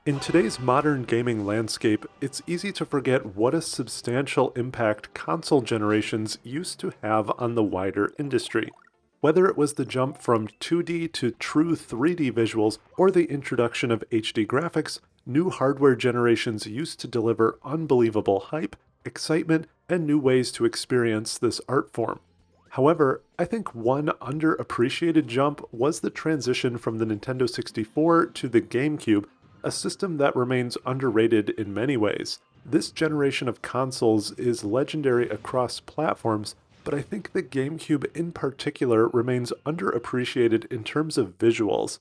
In today's modern gaming landscape, it's easy to forget what a substantial impact console generations used to have on the wider industry. Whether it was the jump from 2D to true 3D visuals or the introduction of HD graphics, new hardware generations used to deliver unbelievable hype, excitement, and new ways to experience this art form. However, I think one underappreciated jump was the transition from the Nintendo 64 to the GameCube, a system that remains underrated in many ways. This generation of consoles is legendary across platforms, but I think the GameCube in particular remains underappreciated in terms of visuals.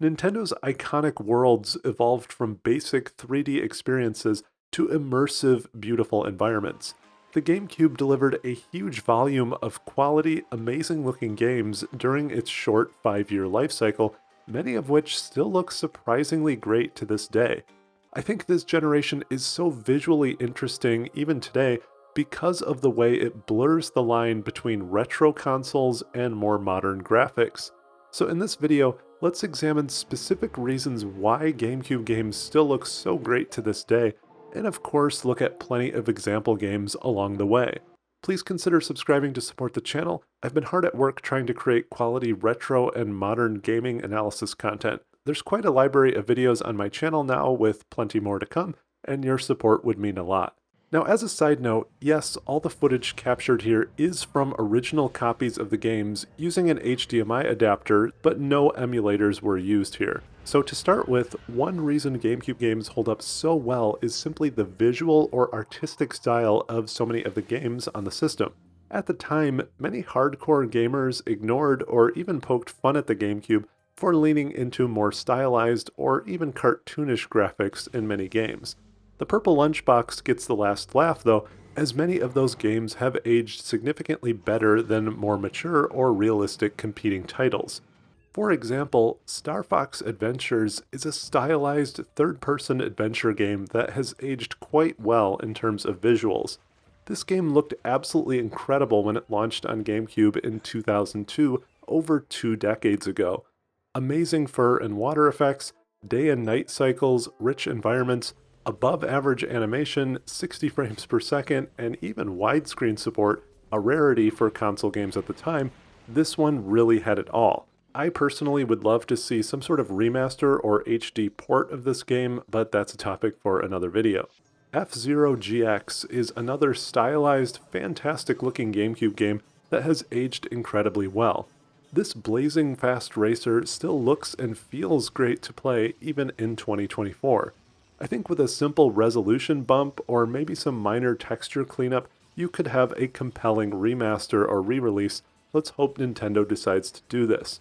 Nintendo's iconic worlds evolved from basic 3D experiences to immersive, beautiful environments. The GameCube delivered a huge volume of quality, amazing-looking games during its short 5-year life cycle, many of which still look surprisingly great to this day. I think this generation is so visually interesting even today because of the way it blurs the line between retro consoles and more modern graphics. So in this video, let's examine specific reasons why GameCube games still look so great to this day, and of course look at plenty of example games along the way. Please consider subscribing to support the channel. I've been hard at work trying to create quality retro and modern gaming analysis content. There's quite a library of videos on my channel now with plenty more to come, and your support would mean a lot. Now, as a side note, yes, all the footage captured here is from original copies of the games using an HDMI adapter, but no emulators were used here. So to start with, one reason GameCube games hold up so well is simply the visual or artistic style of so many of the games on the system. At the time, many hardcore gamers ignored or even poked fun at the GameCube for leaning into more stylized or even cartoonish graphics in many games. The purple lunchbox gets the last laugh though, as many of those games have aged significantly better than more mature or realistic competing titles. For example, StarFox Adventures is a stylized third-person adventure game that has aged quite well in terms of visuals. This game looked absolutely incredible when it launched on GameCube in 2002, over 2 decades ago. Amazing fur and water effects, day and night cycles, rich environments, above-average animation, 60 frames per second, and even widescreen support, a rarity for console games at the time, this one really had it all. I personally would love to see some sort of remaster or HD port of this game, but that's a topic for another video. F-Zero GX is another stylized, fantastic-looking GameCube game that has aged incredibly well. This blazing fast racer still looks and feels great to play even in 2024. I think with a simple resolution bump or maybe some minor texture cleanup, you could have a compelling remaster or re-release. Let's hope Nintendo decides to do this.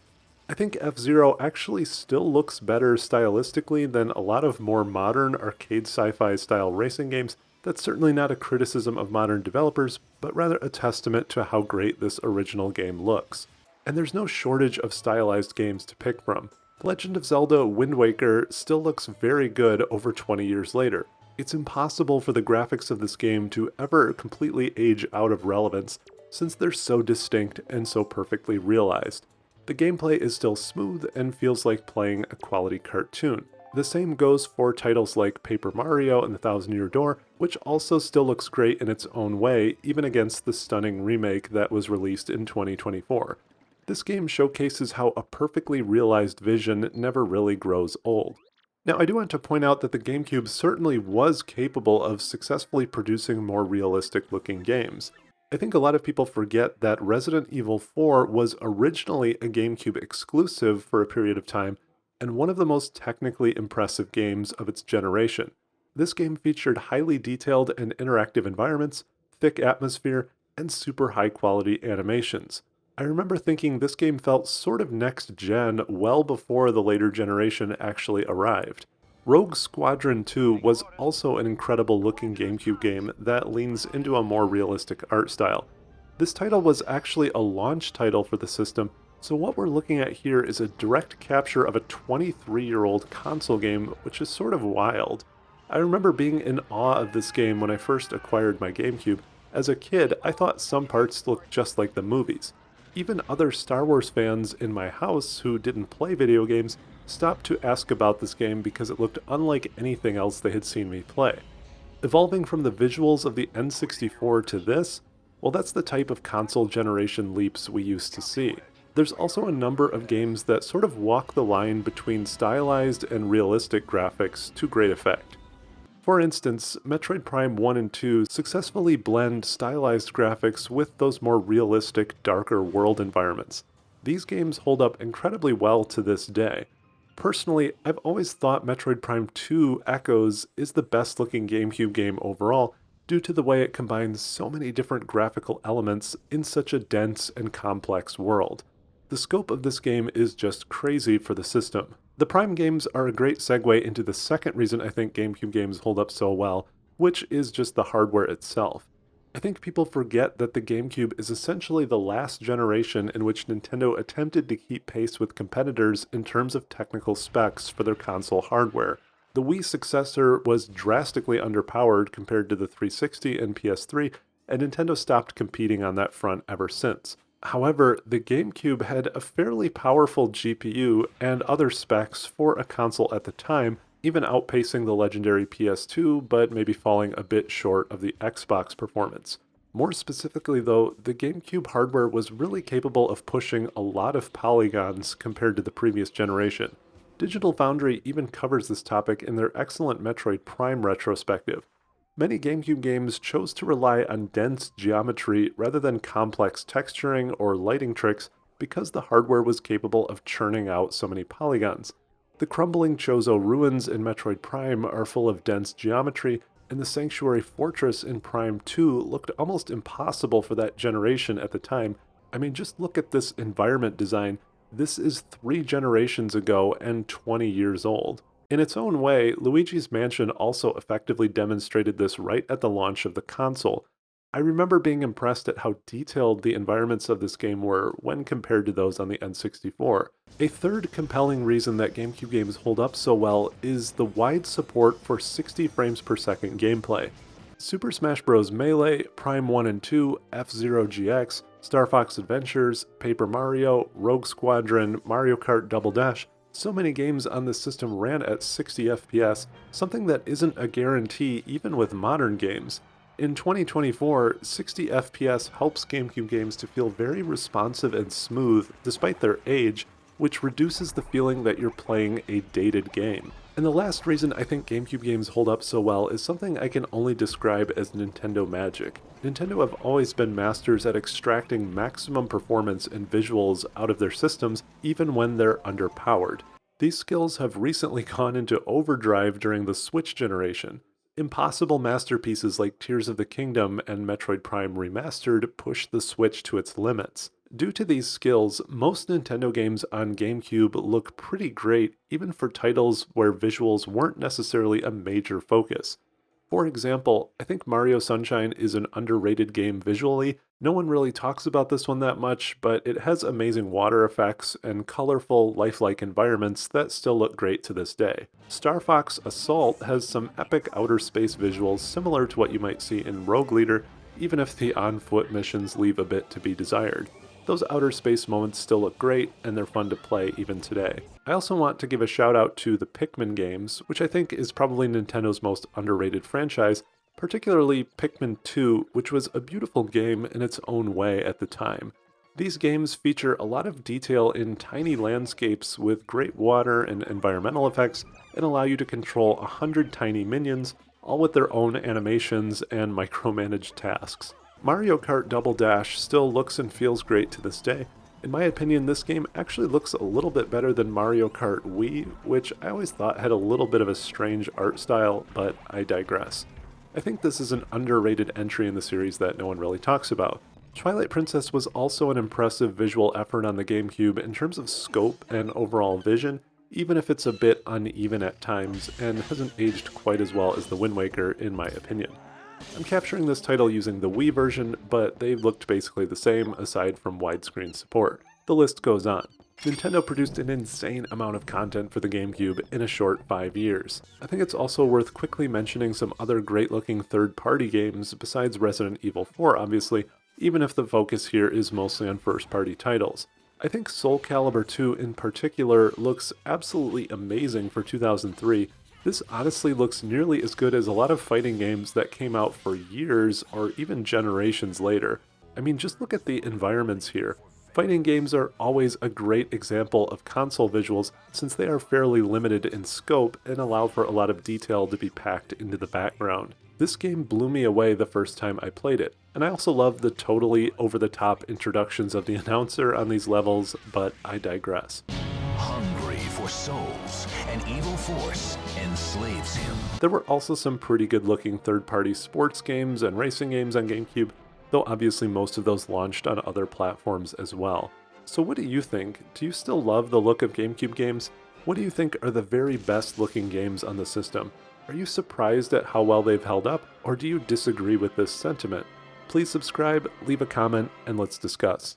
I think F-Zero actually still looks better stylistically than a lot of more modern arcade sci-fi style racing games. That's certainly not a criticism of modern developers, but rather a testament to how great this original game looks. And there's no shortage of stylized games to pick from. Legend of Zelda Wind Waker still looks very good over 20 years later. It's impossible for the graphics of this game to ever completely age out of relevance, since they're so distinct and so perfectly realized. The gameplay is still smooth and feels like playing a quality cartoon. The same goes for titles like Paper Mario and the Thousand Year Door, which also still looks great in its own way, even against the stunning remake that was released in 2024. This game showcases how a perfectly realized vision never really grows old. Now, I do want to point out that the GameCube certainly was capable of successfully producing more realistic-looking games. I think a lot of people forget that Resident Evil 4 was originally a GameCube exclusive for a period of time, and one of the most technically impressive games of its generation. This game featured highly detailed and interactive environments, thick atmosphere, and super high-quality animations. I remember thinking this game felt sort of next-gen well before the later generation actually arrived. Rogue Squadron 2 was also an incredible-looking GameCube game that leans into a more realistic art style. This title was actually a launch title for the system, so what we're looking at here is a direct capture of a 23-year-old console game, which is sort of wild. I remember being in awe of this game when I first acquired my GameCube. As a kid, I thought some parts looked just like the movies. Even other Star Wars fans in my house who didn't play video games stopped to ask about this game because it looked unlike anything else they had seen me play. Evolving from the visuals of the N64 to this, well, that's the type of console generation leaps we used to see. There's also a number of games that sort of walk the line between stylized and realistic graphics to great effect. For instance, Metroid Prime 1 and 2 successfully blend stylized graphics with those more realistic, darker world environments. These games hold up incredibly well to this day. Personally, I've always thought Metroid Prime 2 Echoes is the best looking GameCube game overall due to the way it combines so many different graphical elements in such a dense and complex world. The scope of this game is just crazy for the system. The Prime games are a great segue into the second reason I think GameCube games hold up so well, which is just the hardware itself. I think people forget that the GameCube is essentially the last generation in which Nintendo attempted to keep pace with competitors in terms of technical specs for their console hardware. The Wii successor was drastically underpowered compared to the 360 and PS3, and Nintendo stopped competing on that front ever since. However, the GameCube had a fairly powerful GPU and other specs for a console at the time, even outpacing the legendary PS2, but maybe falling a bit short of the Xbox performance. More specifically though, the GameCube hardware was really capable of pushing a lot of polygons compared to the previous generation. Digital Foundry even covers this topic in their excellent Metroid Prime retrospective. Many GameCube games chose to rely on dense geometry rather than complex texturing or lighting tricks because the hardware was capable of churning out so many polygons. The crumbling Chozo ruins in Metroid Prime are full of dense geometry, and the Sanctuary Fortress in Prime 2 looked almost impossible for that generation at the time. I mean, just look at this environment design. This is 3 generations ago and 20 years old. In its own way, Luigi's Mansion also effectively demonstrated this right at the launch of the console. I remember being impressed at how detailed the environments of this game were when compared to those on the N64. A third compelling reason that GameCube games hold up so well is the wide support for 60 frames per second gameplay. Super Smash Bros. Melee, Prime 1 and 2, F-Zero GX, StarFox Adventures, Paper Mario, Rogue Squadron, Mario Kart Double Dash, so many games on this system ran at 60 FPS, something that isn't a guarantee even with modern games. In 2024, 60 FPS helps GameCube games to feel very responsive and smooth despite their age, which reduces the feeling that you're playing a dated game. And the last reason I think GameCube games hold up so well is something I can only describe as Nintendo magic. Nintendo have always been masters at extracting maximum performance and visuals out of their systems, even when they're underpowered. These skills have recently gone into overdrive during the Switch generation. Impossible masterpieces like Tears of the Kingdom and Metroid Prime Remastered push the Switch to its limits. Due to these skills, most Nintendo games on GameCube look pretty great even for titles where visuals weren't necessarily a major focus. For example, I think Mario Sunshine is an underrated game visually. No one really talks about this one that much, but it has amazing water effects and colorful, lifelike environments that still look great to this day. Star Fox Assault has some epic outer space visuals similar to what you might see in Rogue Leader, even if the on-foot missions leave a bit to be desired. Those outer space moments still look great, and they're fun to play even today. I also want to give a shout out to the Pikmin games, which I think is probably Nintendo's most underrated franchise, particularly Pikmin 2, which was a beautiful game in its own way at the time. These games feature a lot of detail in tiny landscapes with great water and environmental effects, and allow you to control 100 tiny minions, all with their own animations and micromanaged tasks. Mario Kart Double Dash still looks and feels great to this day. In my opinion, this game actually looks a little bit better than Mario Kart Wii, which I always thought had a little bit of a strange art style, but I digress. I think this is an underrated entry in the series that no one really talks about. Twilight Princess was also an impressive visual effort on the GameCube in terms of scope and overall vision, even if it's a bit uneven at times and hasn't aged quite as well as the Wind Waker in my opinion. I'm capturing this title using the Wii version, but they looked basically the same aside from widescreen support. The list goes on. Nintendo produced an insane amount of content for the GameCube in a short 5 years. I think it's also worth quickly mentioning some other great-looking third-party games besides Resident Evil 4 obviously, even if the focus here is mostly on first-party titles. I think Soul Calibur 2 in particular looks absolutely amazing for 2003. This honestly looks nearly as good as a lot of fighting games that came out for years or even generations later. I mean, just look at the environments here. Fighting games are always a great example of console visuals since they are fairly limited in scope and allow for a lot of detail to be packed into the background. This game blew me away the first time I played it, and I also love the totally over-the-top introductions of the announcer on these levels, but I digress. Hungry for souls, an evil force enslaves him. There were also some pretty good-looking third-party sports games and racing games on GameCube, though obviously most of those launched on other platforms as well. So what do you think? Do you still love the look of GameCube games? What do you think are the very best looking games on the system? Are you surprised at how well they've held up, or do you disagree with this sentiment? Please subscribe, leave a comment, and let's discuss.